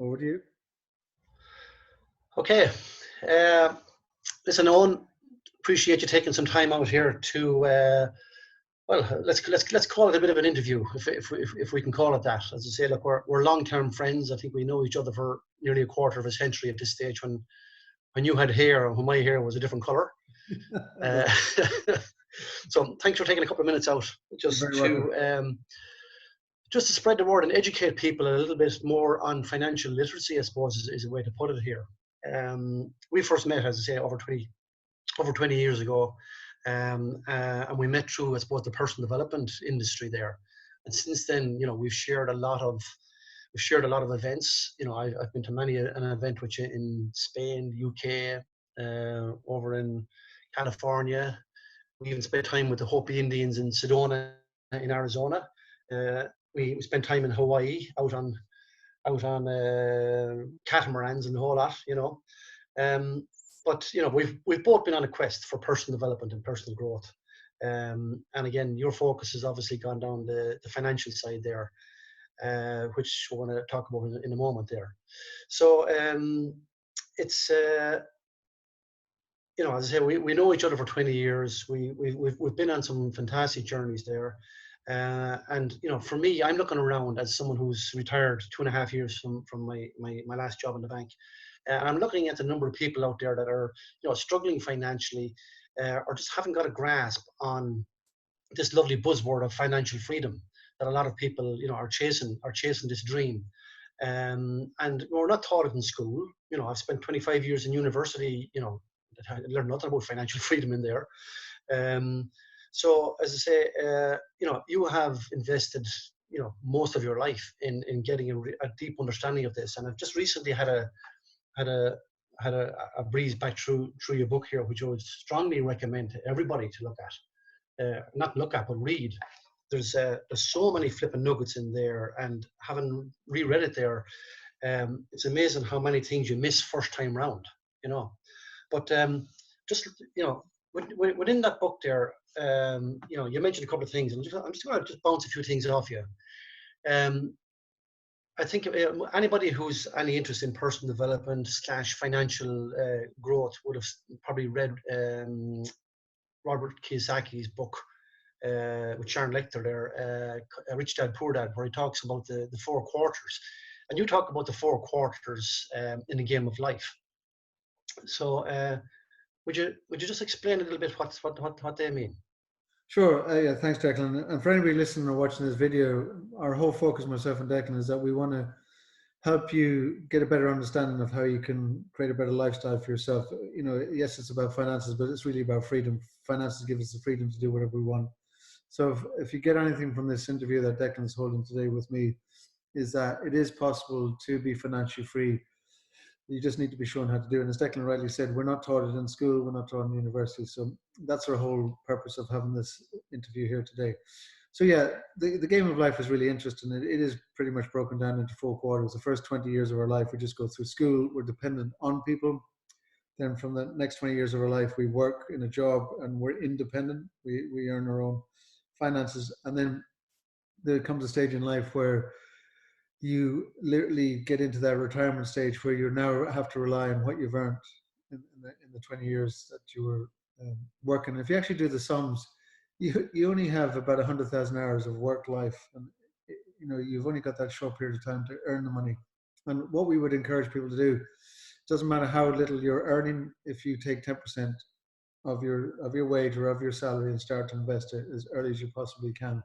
over to you. Okay. Listen, Owen, appreciate you taking some time out here to, well, let's call it a bit of an interview, if we can call it that. As I say, look, we're long-term friends. I think we know each other for nearly a quarter of a century at this stage. When you had hair and when my hair was a different color. So thanks for taking a couple of minutes out just to spread the word and educate people a little bit more on financial literacy, I suppose, is a way to put it here. We first met, as I say, over 20 years ago, and we met through, I suppose, the personal development industry there. And since then, we've shared a lot of events. I've been to many an event which in Spain, UK, over in California. We even spent time with the Hopi Indians in Sedona, in Arizona. We spent time in Hawaii, out on catamarans and the whole lot, But we've both been on a quest for personal development and personal growth. And again, your focus has obviously gone down the financial side there, which we're going to talk about in a moment there. So it's as I say, we know each other for 20 years. We've been on some fantastic journeys there. And for me, I'm looking around as someone who's retired 2.5 years from my last job in the bank. And I'm looking at the number of people out there that are struggling financially, or just haven't got a grasp on this lovely buzzword of financial freedom that a lot of people are chasing this dream. And we're not taught it in school. I've spent 25 years in university. I learned nothing about financial freedom in there. So as I say, you have invested, most of your life in getting a deep understanding of this. And I've just recently had a breeze back through your book here, which I would strongly recommend to everybody to look at. Not look at, but read. There's so many flipping nuggets in there, and having reread it there, it's amazing how many things you miss first time round, But just within that book there, you mentioned a couple of things. I'm just going to bounce a few things off you. I think anybody who's any interest in personal development / financial growth would have probably read Robert Kiyosaki's book with Sharon Lecter there, Rich Dad Poor Dad, where he talks about the 4 quarters. And you talk about the 4 quarters in the game of life. So would you just explain a little bit what they mean? Sure. Yeah, thanks, Declan. And for anybody listening or watching this video, our whole focus, myself and Declan, is that we want to help you get a better understanding of how you can create a better lifestyle for yourself. Yes, it's about finances, but it's really about freedom. Finances give us the freedom to do whatever we want. So if you get anything from this interview that Declan's holding today with me, is that it is possible to be financially free. You just need to be shown how to do it. And as Declan rightly said, we're not taught it in school, we're not taught in university. So that's our whole purpose of having this interview here today. So yeah, the game of life is really interesting. It is pretty much broken down into 4 quarters. The first 20 years of our life, we just go through school, we're dependent on people. Then from the next 20 years of our life, we work in a job and we're independent. We earn our own finances. And then there comes a stage in life where you literally get into that retirement stage where you now have to rely on what you've earned in the 20 years that you were working. If you actually do the sums, you only have about 100,000 hours of work life, and you've only got that short period of time to earn the money. And what we would encourage people to do, doesn't matter how little you're earning, if you take 10% of your wage or of your salary and start to invest it as early as you possibly can.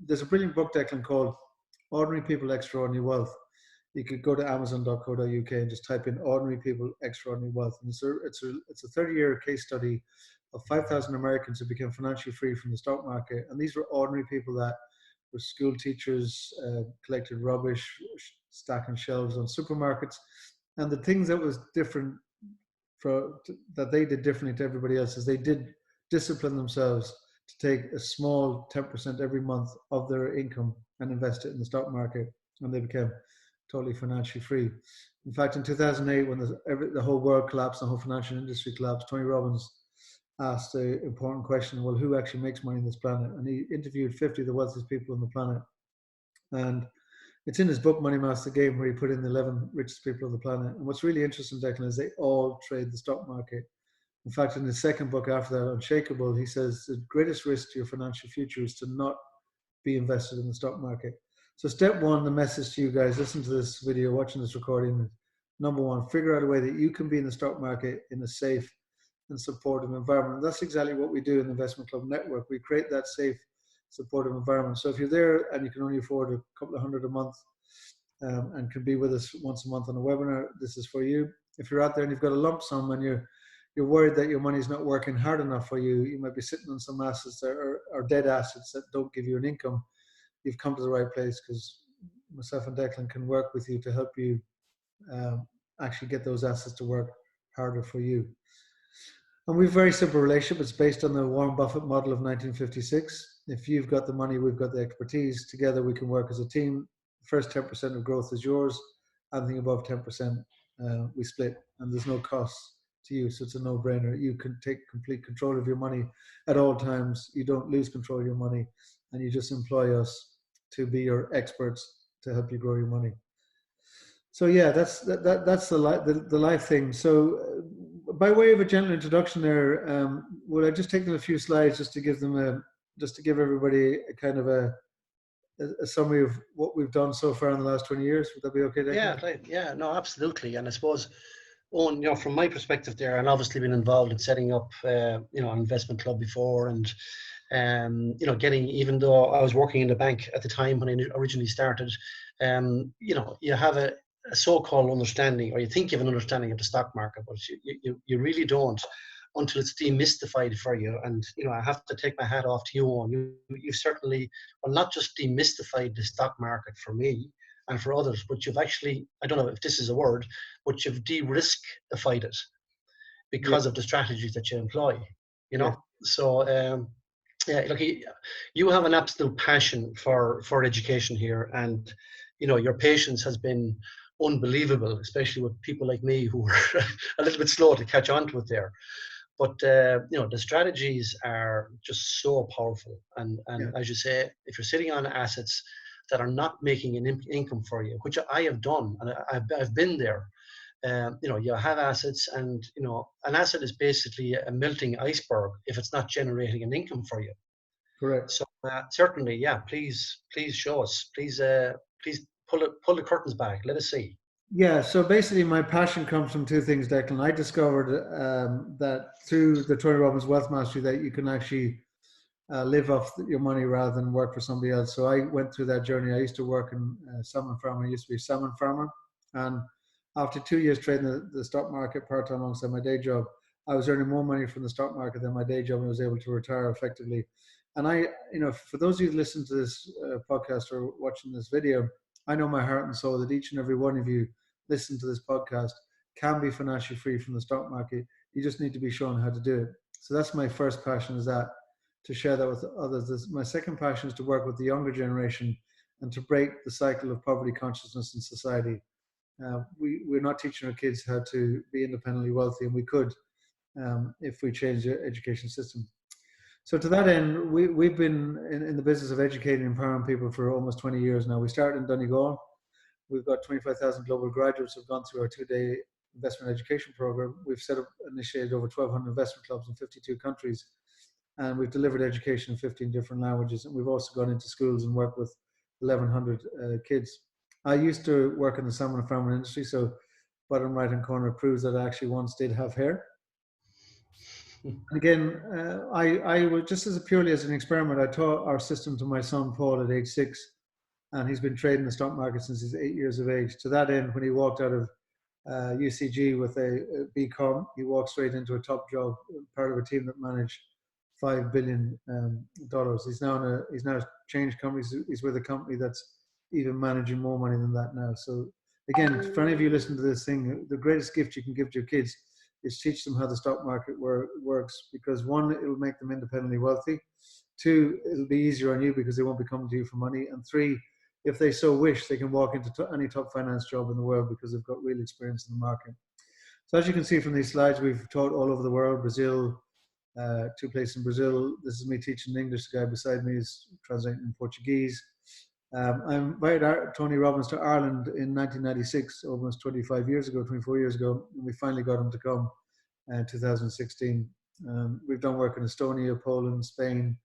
There's a brilliant book, Declan, called Ordinary People, Extraordinary Wealth. You could go to amazon.co.uk and just type in Ordinary People, Extraordinary Wealth. And it's a 30-year case study of 5,000 Americans who became financially free from the stock market. And these were ordinary people that were school teachers, collected rubbish, stacking shelves on supermarkets. And the things that was different that they did differently to everybody else is they did discipline themselves to take a small 10% every month of their income and invest it in the stock market, and they became totally financially free. In fact, in 2008, when the whole world collapsed, the whole financial industry collapsed, Tony Robbins asked the important question, well, who actually makes money on this planet? And he interviewed 50 of the wealthiest people on the planet. And It's in his book, Money Master Game, where he put in the 11 richest people on the planet. And what's really interesting, Declan, is they all trade the stock market. In fact, in his second book after that, Unshakable, he says the greatest risk to your financial future is to not be invested in the stock market. So step one, the message to you guys, listen to this video, watching this recording. Number one, figure out a way that you can be in the stock market in a safe and supportive environment. And that's exactly what we do in the Investment Club Network. We create that safe, supportive environment. So if you're there and you can only afford a couple of hundred a month and can be with us once a month on a webinar, this is for you. If you're out there and you've got a lump sum and you're worried that your money's not working hard enough for you, you might be sitting on some assets that are dead assets that don't give you an income, you've come to the right place, because myself and Declan can work with you to help you actually get those assets to work harder for you. And we have a very simple relationship. It's based on the Warren Buffett model of 1956. If you've got the money, we've got the expertise. Together we can work as a team. The first 10% of growth is yours. Anything above 10%, we split, and there's no cost to you. So it's a no-brainer. You can take complete control of your money at all times. You don't lose control of your money, and you just employ us to be your experts to help you grow your money. So yeah, that's the life thing. So by way of a gentle introduction there, would I just take them a few slides just to give them just to give everybody a kind of a summary of what we've done so far in the last 20 years? Would that be okay, Declan? Yeah, right. Yeah, no, absolutely. And I suppose, Owen, from my perspective there, and obviously been involved in setting up, an investment club before, and getting, even though I was working in the bank at the time when I originally started, you have a so-called understanding, or you think you have an understanding of the stock market, but you really don't until it's demystified for you. And I have to take my hat off to you, Owen. You've certainly, well, not just demystified the stock market for me and for others, but you've actually, I don't know if this is a word, but you've de-riskified it because of the strategies that you employ. So look, you have an absolute passion for education here, and your patience has been unbelievable, especially with people like me who were a little bit slow to catch on to it there. But the strategies are just so powerful, and as you say, if you're sitting on assets that are not making an income for you, which I have done, and I've been there. You have assets, and an asset is basically a melting iceberg if it's not generating an income for you. Correct. So certainly, yeah. Please show us. Please pull the curtains back. Let us see. Yeah. So basically, my passion comes from two things, Declan. I discovered that through the Tony Robbins Wealth Mastery that you can actually live off your money rather than work for somebody else. So I went through that journey. I used to work in salmon farmer. I used to be a salmon farmer, and after 2 years trading the stock market part-time alongside my day job, I was earning more money from the stock market than my day job, and I was able to retire effectively. And I, for those of you who listen to this podcast or watching this video, I know my heart and soul that each and every one of you listen to this podcast can be financially free from the stock market. You just need to be shown how to do it. So that's my first passion, is that to share that with others. My second passion is to work with the younger generation and to break the cycle of poverty consciousness in society. We're not teaching our kids how to be independently wealthy, and we could if we change the education system. So to that end, we've been in the business of educating and empowering people for almost 20 years now. We started in Donegal. We've got 25,000 global graduates who've gone through our 2-day investment education program. We've initiated over 1,200 investment clubs in 52 countries, and we've delivered education in 15 different languages. And we've also gone into schools and worked with 1,100 kids. I used to work in the salmon and farming industry, so bottom right-hand corner proves that I actually once did have hair. And again, I was just purely as an experiment. I taught our system to my son Paul at age 6, and he's been trading the stock market since he's 8 years of age. To that end, when he walked out of UCG with a BCom, he walked straight into a top job, part of a team that managed $5 billion. He's now changed companies. He's with a company that's even managing more money than that now. So again, for any of you listening to this thing, the greatest gift you can give to your kids is teach them how the stock market works, because one, it will make them independently wealthy. 2, it'll be easier on you because they won't be coming to you for money. And 3, if they so wish, they can walk into any top finance job in the world because they've got real experience in the market. So as you can see from these slides, we've taught all over the world. Brazil, 2 places in Brazil. This is me teaching English. The guy beside me is translating in Portuguese. I invited Tony Robbins to Ireland in 1996, almost 25 years ago, 24 years ago, and we finally got him to come in 2016. We've done work in Estonia, Poland, Spain,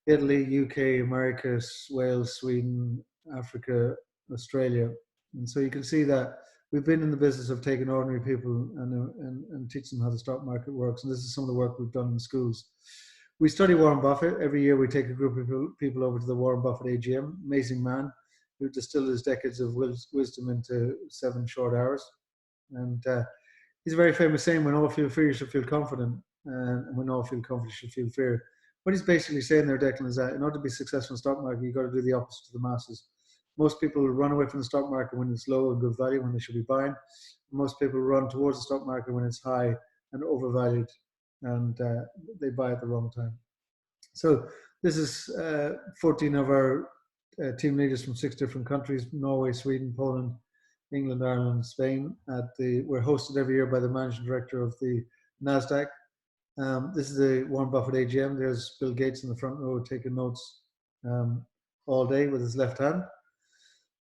Italy, UK, America, Wales, Sweden, Africa, Australia. And so you can see that we've been in the business of taking ordinary people and teaching them how the stock market works. And this is some of the work we've done in schools. We study Warren Buffett. Every year we take a group of people over to the Warren Buffett AGM. Amazing man who distilled his decades of wisdom into 7 short hours. And he's a very famous saying, when all feel fear, you should feel confident. And when all feel confident, you should feel fear. What he's basically saying there, Declan, is that in order to be successful in the stock market, you've got to do the opposite to the masses. Most people run away from the stock market when it's low and good value, when they should be buying. Most people run towards the stock market when it's high and overvalued, and they buy at the wrong time. So this is 14 of our team leaders from 6 different countries: Norway, Sweden, Poland, England, Ireland, Spain. We're hosted every year by the managing director of the NASDAQ. This is the Warren Buffett AGM. There's Bill Gates in the front row taking notes all day with his left hand.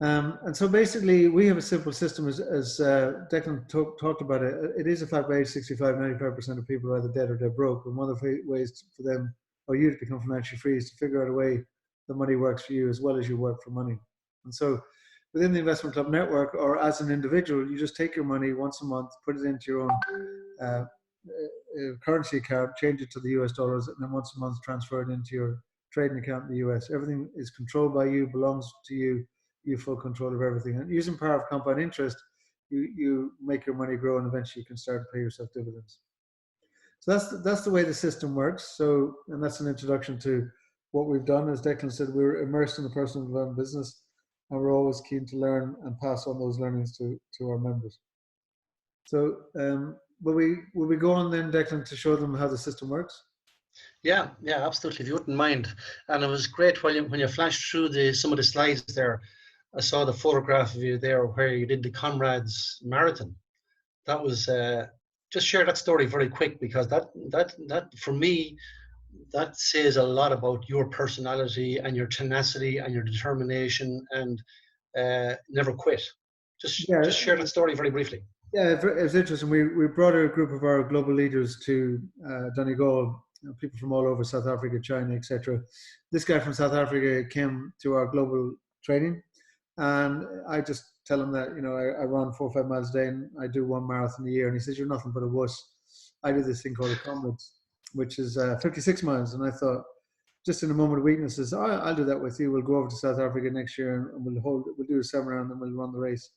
And so basically, we have a simple system, as Declan talked about it. It is a fact by age 65, 95% of people are either dead or they're broke. And one of the ways for them or you to become financially free is to figure out a way that money works for you as well as you work for money. And so within the Investment Club network, or as an individual, you just take your money once a month, put it into your own currency account, change it to the US dollars, and then once a month transfer it into your trading account in the US. Everything is controlled by you, belongs to you. You have full control of everything. And using power of compound interest, you make your money grow, and eventually you can start to pay yourself dividends. So that's the way the system works. So, and that's an introduction to what we've done. As Declan said, we're immersed in the personal development business, and we're always keen to learn and pass on those learnings to our members. So will we go on then, Declan, to show them how the system works? Yeah, absolutely. If you wouldn't mind. And it was great when you flashed through some of the slides there. I saw the photograph of you there where you did the Comrades Marathon. That was just share that story very quick, because that for me, that says a lot about your personality and your tenacity and your determination and never quit. Just share that story very briefly. Yeah, it was interesting. We brought a group of our global leaders to Donegal, people from all over South Africa, China, etc. This guy from South Africa came to our global training, and I just tell him that, I run 4 or 5 miles a day and I do 1 marathon a year. And he says, "You're nothing but a wuss. I do this thing called a Comrades, which is 56 miles. And I thought, just in a moment of weakness, says, I'll do that with you. We'll go over to South Africa next year and we'll do a seminar and then we'll run the race.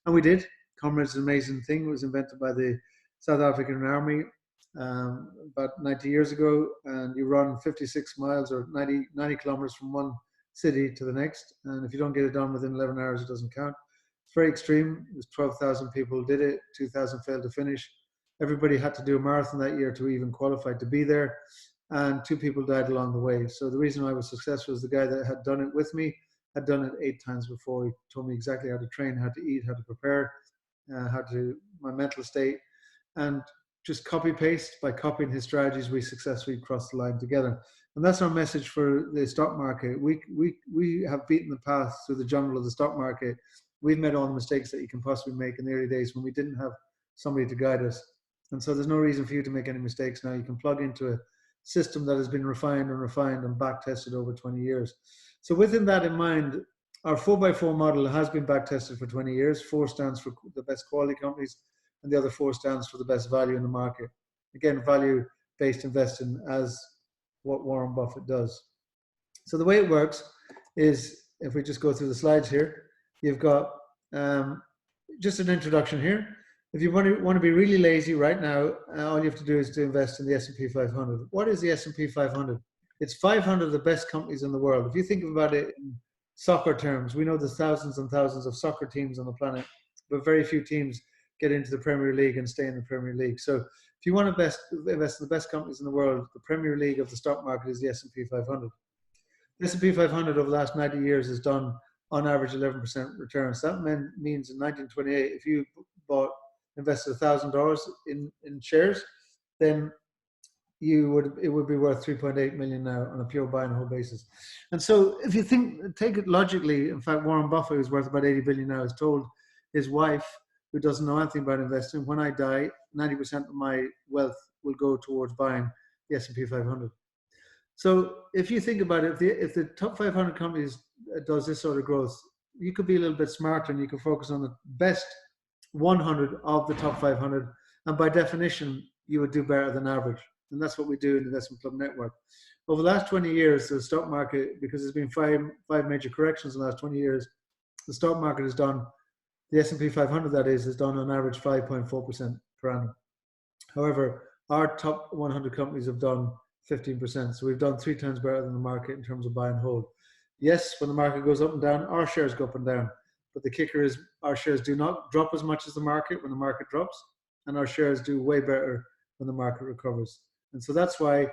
And we did. Comrades is an amazing thing. It was invented by the South African Army about 90 years ago. And you run 56 miles or 90 kilometers from one city to the next. And if you don't get it done within 11 hours, it doesn't count. It's very extreme. It was 12,000 people did it. 2,000 failed to finish. Everybody had to do a marathon that year to even qualify to be there. And 2 people died along the way. So the reason I was successful is the guy that had done it with me had done it 8 times before. He told me exactly how to train, how to eat, how to prepare, my mental state, and just copy paste. By copying his strategies, we successfully crossed the line together. And that's our message for the stock market. We have beaten the path through the jungle of the stock market. We've made all the mistakes that you can possibly make in the early days when we didn't have somebody to guide us. And so there's no reason for you to make any mistakes now. You can plug into a system that has been refined and back tested over 20 years. So within that in mind, our 4x4 model has been back tested for 20 years. 4 stands for the best quality companies, and the other 4 stands for the best value in the market. Again, value-based investing, as what Warren Buffett does. So the way it works is, if we just go through the slides here, you've got just an introduction here. If you want to be really lazy right now, all you have to do is to invest in the S&P 500. What is the S&P 500? It's 500 of the best companies in the world. If you think about it in soccer terms, we know there's thousands and thousands of soccer teams on the planet, but very few teams get into the Premier League and stay in the Premier League. So if you want to invest in the best companies in the world, the Premier League of the stock market is the S&P 500. The S&P 500 over the last 90 years has done, on average, 11% returns. That means in 1928, if you invested $1,000 in shares, then it would be worth 3.8 million now on a pure buy and hold basis. And so if you take it logically, in fact, Warren Buffett, who's worth about 80 billion now, has told his wife, who doesn't know anything about investing, when I die, 90% of my wealth will go towards buying the S&P 500. So if you think about it, if the top 500 companies does this sort of growth, you could be a little bit smarter and you can focus on the best 100 of the top 500. And by definition, you would do better than average. And that's what we do in the Investment Club Network. Over the last 20 years, the stock market, because there's been five major corrections in the last 20 years, the stock market has done, the S&P 500 that is, has done on average 5.4% per annum. However, our top 100 companies have done 15%. So we've done 3 times better than the market in terms of buy and hold. Yes, when the market goes up and down, our shares go up and down. But the kicker is our shares do not drop as much as the market when the market drops, and our shares do way better when the market recovers. And so that's why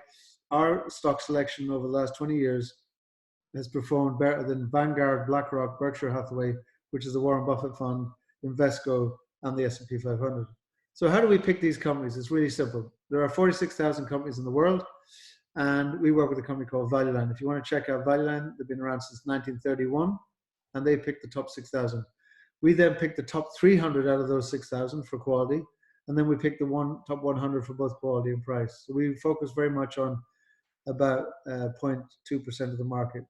our stock selection over the last 20 years has performed better than Vanguard, BlackRock, Berkshire Hathaway, which is the Warren Buffett fund, Invesco, and the S&P 500. So how do we pick these companies? It's really simple. There are 46,000 companies in the world, and we work with a company called Value Line. If you want to check out Value Line, they've been around since 1931, and they picked the top 6,000. We then pick the top 300 out of those 6,000 for quality, and then we pick the top 100 for both quality and price. So we focus very much on about 0.2% of the market.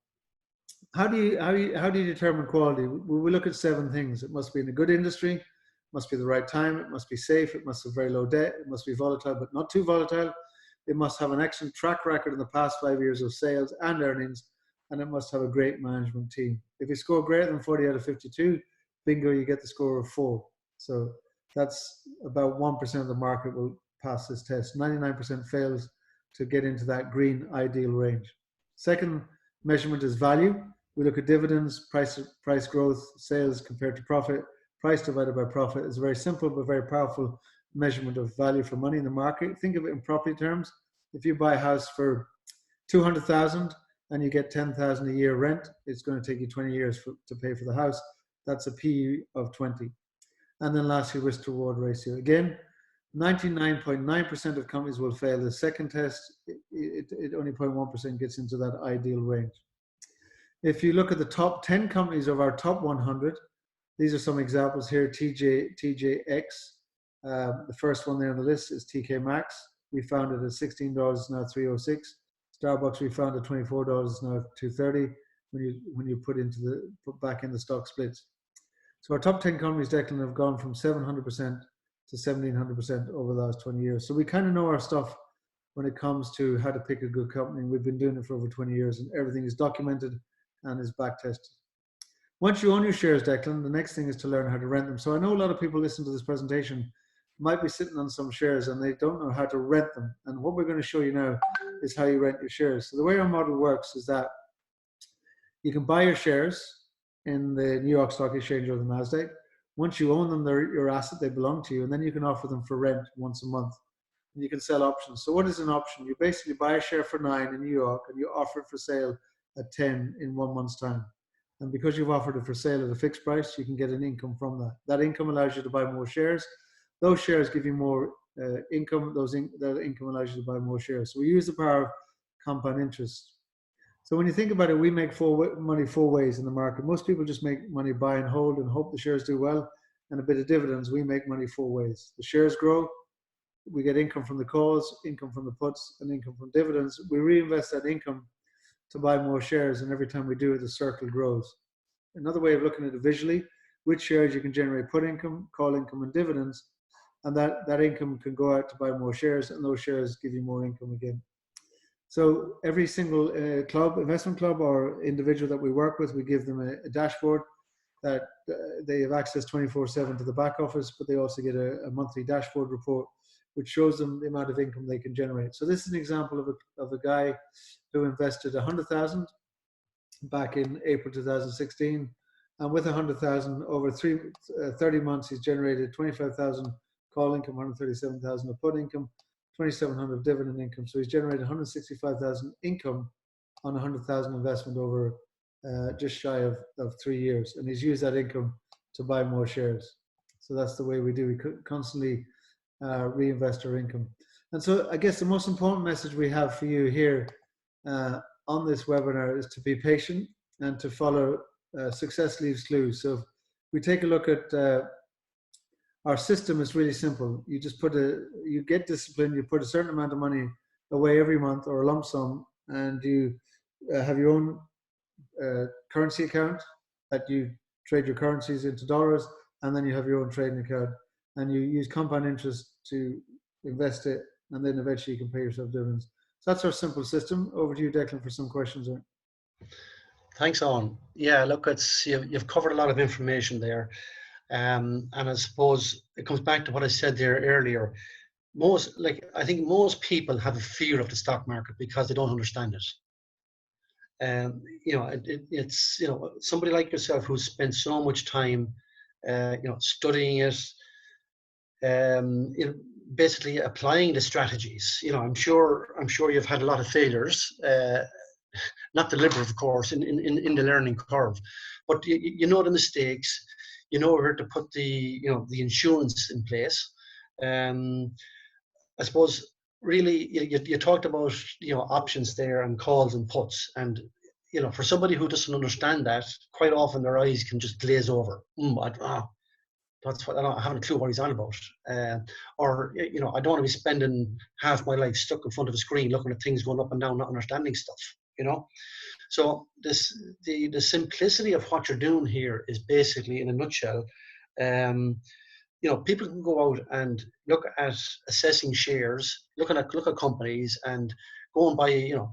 How do you determine quality? We look at 7 things. It must be in a good industry, it must be the right time, it must be safe, it must have very low debt, it must be volatile but not too volatile, it must have an excellent track record in the past 5 years of sales and earnings, and it must have a great management team. If you score greater than 40 out of 52, bingo, you get the score of 4. So that's about 1% of the market will pass this test. 99% fails to get into that green ideal range. Second measurement is value. We look at dividends, price growth, sales compared to profit. Price divided by profit is a very simple but very powerful measurement of value for money in the market. Think of it in property terms. If you buy a house for 200,000 and you get 10,000 a year rent, it's going to take you 20 years to pay for the house. That's a PE of 20. And then lastly, risk to reward ratio. Again, 99.9% of companies will fail the second test. It only 0.1% gets into that ideal range. If you look at the top 10 companies of our top 100, these are some examples here. TJX, the first one there on the list is TK Maxx. We found it at $16, now $3.06. Starbucks we found at $24, now $2.30 when you put back in the stock splits. So our top 10 companies, Declan, have gone from 700% to 1700% over the last 20 years. So we kind of know our stuff when it comes to how to pick a good company. We've been doing it for over 20 years, and everything is documented and is back tested. Once you own your shares, Declan, the next thing is to learn how to rent them. So I know a lot of people listening to this presentation might be sitting on some shares and they don't know how to rent them. And what we're going to show you now is how you rent your shares. So the way our model works is that you can buy your shares in the New York Stock Exchange or the NASDAQ. Once you own them, they're your asset, they belong to you, and then you can offer them for rent once a month. And you can sell options. So what is an option? You basically buy a share for 9 in New York and you offer it for sale at 10 in 1 month's time. And because you've offered it for sale at a fixed price, you can get an income from that. That income allows you to buy more shares. Those shares give you more income. That income allows you to buy more shares. So we use the power of compound interest. So when you think about it, we make money 4 ways in the market. Most people just make money buy and hold and hope the shares do well, and a bit of dividends. We make money 4 ways. The shares grow, we get income from the calls, income from the puts, and income from dividends. We reinvest that income to buy more shares, and every time we do it, the circle grows. Another way of looking at it visually, with shares you can generate put income, call income, and dividends, and that income can go out to buy more shares, and those shares give you more income again. So every single investment club or individual that we work with, we give them a dashboard that they have access 24/7 to the back office, but they also get a monthly dashboard report which shows them the amount of income they can generate. So this is an example of a guy who invested 100,000 back in April 2016, and with 100,000 over 30 months, he's generated 25,000 call income, 137,000 of put income, 2,700 dividend income. So he's generated 165,000 income on 100,000 investment over just shy of 3 years. And he's used that income to buy more shares. So that's the way we do. We constantly reinvest our income. And so I guess the most important message we have for you here on this webinar is to be patient and to follow success leaves clues. So if we take a look at our system, is really simple. You just you get disciplined, you put a certain amount of money away every month or a lump sum, and you have your own currency account that you trade your currencies into dollars, and then you have your own trading account, and you use compound interest to invest it, and then eventually you can pay yourself dividends. So that's our simple system. Over to you, Declan, for some questions. Thanks, Owen. Yeah, look, you've covered a lot of information there. And I suppose it comes back to what I said there earlier. I think most people have a fear of the stock market because they don't understand it. It's somebody like yourself who's spent so much time, studying it, basically applying the strategies. I'm sure you've had a lot of failures, not deliberate, of course, in the learning curve, but you know the mistakes. You know where to put the insurance in place. I suppose really you talked about options there and calls and puts, and for somebody who doesn't understand that, quite often their eyes can just glaze over. That's what I haven't a clue what he's on about. Or I don't want to be spending half my life stuck in front of a screen looking at things going up and down, not understanding stuff. So the simplicity of what you're doing here is basically, in a nutshell, people can go out and look at assessing shares, look at companies, and go and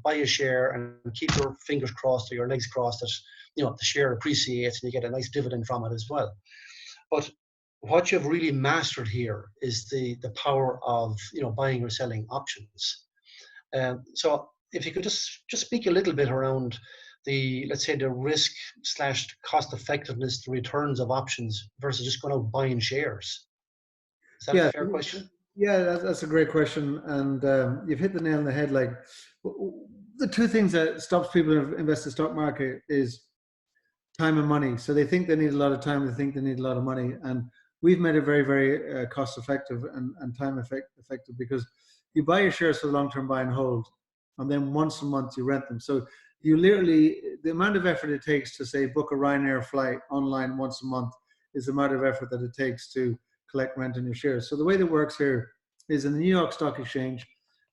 buy a share and keep your fingers crossed or your legs crossed that the share appreciates and you get a nice dividend from it as well. But what you've really mastered here is the power of buying or selling options. So if you could just speak a little bit around let's say the risk / cost effectiveness, the returns of options versus just going out buying shares. Is that a fair question? Yeah, that's a great question, and you've hit the nail on the head. Like, the two things that stops people to invest in the stock market is time and money. So they think they need a lot of time, they think they need a lot of money, and we've made it very, very cost effective and time effective, because you buy your shares for the long-term buy and hold, and then once a month you rent them. So you literally, the amount of effort it takes to, say, book a Ryanair flight online once a month is the amount of effort that it takes to collect rent on your shares. So the way that works here is in the New York Stock Exchange,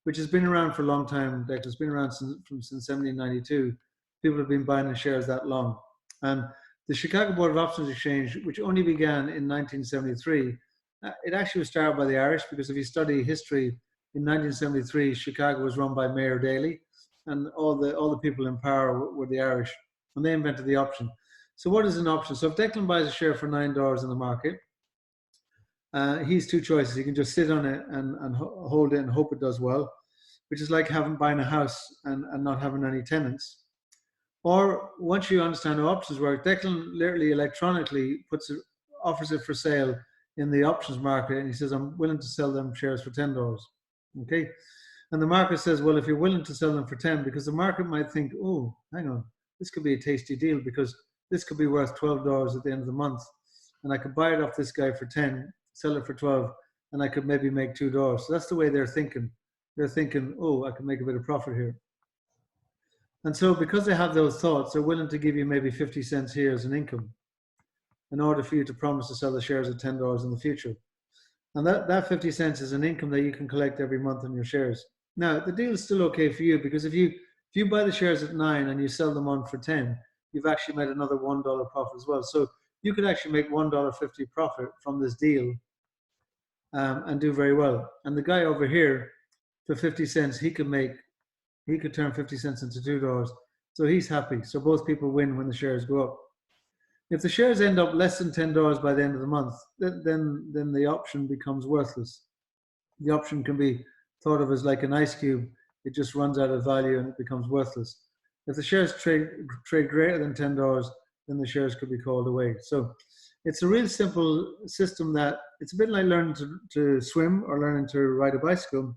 which has been around for a long time. It's been around since 1792. People have been buying the shares that long. And the Chicago Board of Options Exchange, which only began in 1973, it actually was started by the Irish, because if you study history, in 1973, Chicago was run by Mayor Daley, and all the people in power were the Irish, and they invented the option. So what is an option? So if Declan buys a share for $9 in the market, he has two choices. He can just sit on it and hold it and hope it does well, which is like buying a house and not having any tenants. Or once you understand how options work, Declan literally electronically offers it for sale in the options market, and he says, I'm willing to sell them shares for $10. Okay. And the market says, well, if you're willing to sell them for 10, because the market might think, oh, hang on, this could be a tasty deal, because this could be worth $12 at the end of the month. And I could buy it off this guy for 10, sell it for 12, and I could maybe make $2. So that's the way they're thinking. They're thinking, oh, I can make a bit of profit here. And so because they have those thoughts, they're willing to give you maybe 50 cents here as an income in order for you to promise to sell the shares at $10 in the future. And that 50 cents is an income that you can collect every month on your shares. Now, the deal is still okay for you, because if you buy the shares at 9 and you sell them on for 10, you've actually made another $1 profit as well. So you could actually make $1.50 profit from this deal and do very well. And the guy over here, for 50 cents, he could turn 50 cents into $2. So he's happy. So both people win when the shares go up. If the shares end up less than $10 by the end of the month, then the option becomes worthless. The option can be thought of as like an ice cube. It just runs out of value and it becomes worthless. If the shares trade greater than $10, then the shares could be called away. So it's a real simple system that it's a bit like learning to swim or learning to ride a bicycle.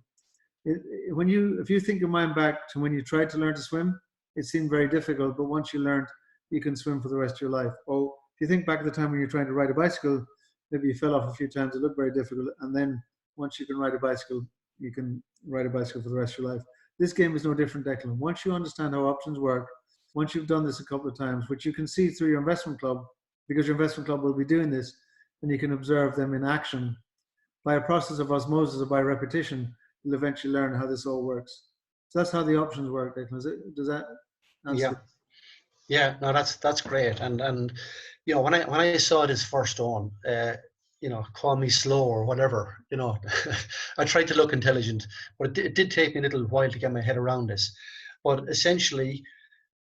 If you think your mind back to when you tried to learn to swim, it seemed very difficult, but once you learned, you can swim for the rest of your life. Or if you think back at the time when you're trying to ride a bicycle, maybe you fell off a few times, it looked very difficult, and then once you can ride a bicycle, you can ride a bicycle for the rest of your life. This game is no different, Declan. Once you understand how options work, once you've done this a couple of times, which you can see through your investment club, because your investment club will be doing this, and you can observe them in action by a process of osmosis or by repetition, you'll eventually learn how this all works. So that's how the options work, Declan. Does that answer? Yeah. Yeah, no, that's great. And you know, when I saw this first on, you know, call me slow or whatever, you know, I tried to look intelligent, but it did take me a little while to get my head around this. But essentially,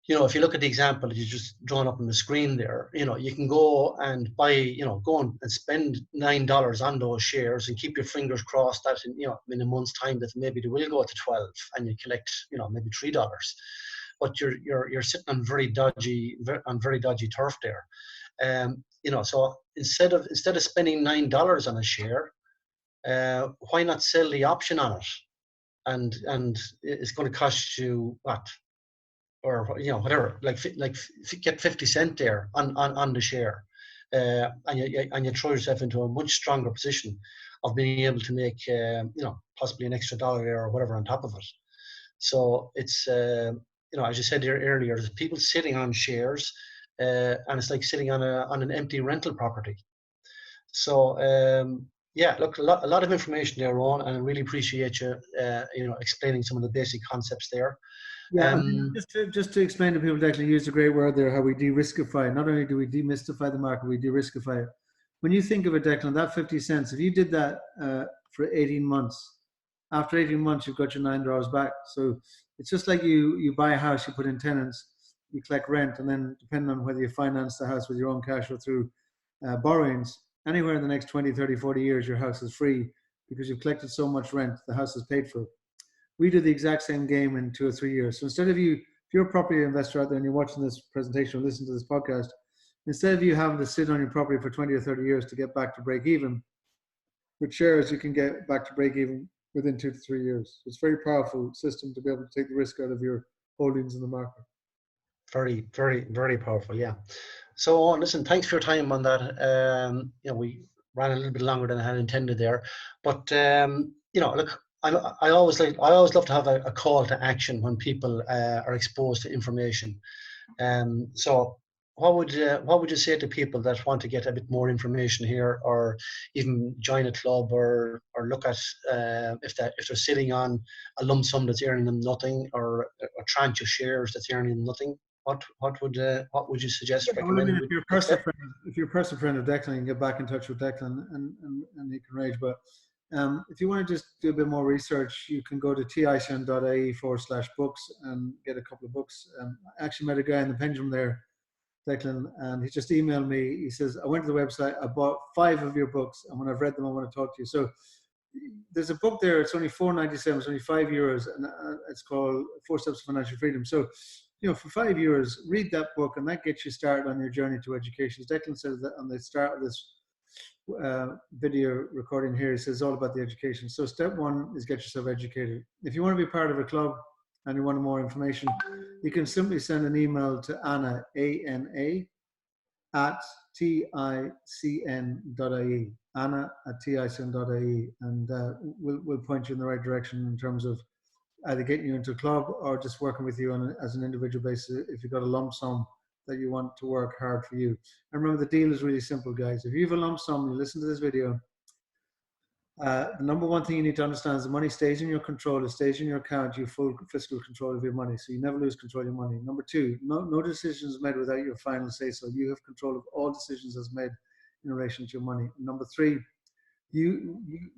you know, if you look at the example that you just drawn up on the screen there, you know, you can go and buy, you know, go and spend $9 on those shares and keep your fingers crossed that in, you know, in a month's time that maybe they will go to 12 and you collect, you know, maybe $3. But you're sitting on very dodgy turf there. You know, so instead of spending $9 on a share, why not sell the option on it? And it's going to cost you what, or you know, whatever, like get 50 cents there on the share, and you throw yourself into a much stronger position of being able to make you know, possibly an extra dollar there or whatever on top of it. So it's you know, as you said there earlier, there's people sitting on shares, and it's like sitting on an empty rental property. So yeah, look, a lot of information there, Ron, and I really appreciate you you know, explaining some of the basic concepts there. Yeah, I think just to explain to people, Declan, you used a great word there, how we de-riskify. Not only do we demystify the market, we de-riskify it. When you think of it, Declan, that 50 cents, if you did that for 18 months, after 18 months, you've got your $9 back. So it's just like you buy a house, you put in tenants, you collect rent, and then depending on whether you finance the house with your own cash or through borrowings, anywhere in the next 20, 30, 40 years, your house is free because you've collected so much rent, the house is paid for. We do the exact same game in 2 or 3 years. So instead of if you're a property investor out there and you're watching this presentation or listening to this podcast, instead of you having to sit on your property for 20 or 30 years to get back to break even, with shares, you can get back to break even within 2 to 3 years. It's a very powerful system to be able to take the risk out of your holdings in the market. Very, very, very powerful. Yeah. So listen, thanks for your time on that. You know, we ran a little bit longer than I had intended there, but you know, look, I always love to have a call to action when people are exposed to information. So what would you say to people that want to get a bit more information here, or even join a club, or look at if they're sitting on a lump sum that's earning them nothing, or a tranche of shares that's earning them nothing? What would you suggest? Yeah, well, I mean, if you're a personal friend of Declan, you can get back in touch with Declan and he can arrange. But if you want to just do a bit more research, you can go to TICN.ie/books and get a couple of books. I actually met a guy in the pendulum there, Declan, and he just emailed me. He says, I went to the website, I bought 5 of your books, and when I've read them, I want to talk to you. So there's a book there, it's only €4.97, it's only €5, and it's called 4 Steps to Financial Freedom. So, you know, for €5, read that book, and that gets you started on your journey to education. As Declan says that on the start of this video recording here, he says all about the education. So step 1 is get yourself educated. If you want to be part of a club and you want more information, you can simply send an email to Anna, ANA, at TICN.ie, Anna@TICN.ie, and we'll point you in the right direction in terms of either getting you into a club or just working with you as an individual basis if you've got a lump sum that you want to work hard for you. And remember, the deal is really simple, guys. If you have a lump sum, you listen to this video, the number one thing you need to understand is the money stays in your control, it stays in your account, you have full fiscal control of your money, so you never lose control of your money. Number 2, no decisions made without your final say so. You have control of all decisions as made in relation to your money. Number 3,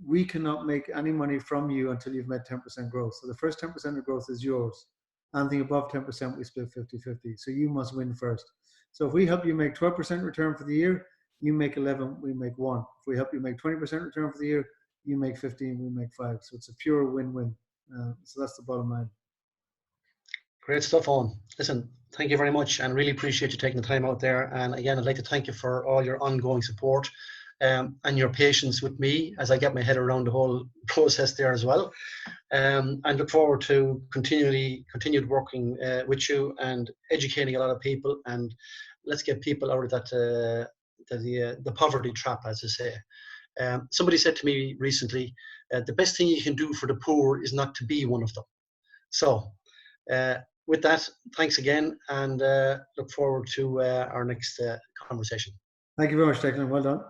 we cannot make any money from you until you've made 10% growth. So the first 10% of growth is yours. Anything above 10%, we split 50-50. So you must win first. So if we help you make 12% return for the year, you make 11, we make 1. If we help you make 20% return for the year, you make 15, we make 5. So it's a pure win-win. So that's the bottom line. Great stuff, Owen. Listen, thank you very much, and really appreciate you taking the time out there. And again, I'd like to thank you for all your ongoing support and your patience with me as I get my head around the whole process there as well. And look forward to continued working with you and educating a lot of people, and let's get people out of that the poverty trap, as I say. Somebody said to me recently, the best thing you can do for the poor is not to be one of them. So with that, thanks again, and look forward to our next conversation. Thank you very much, Declan. Well done.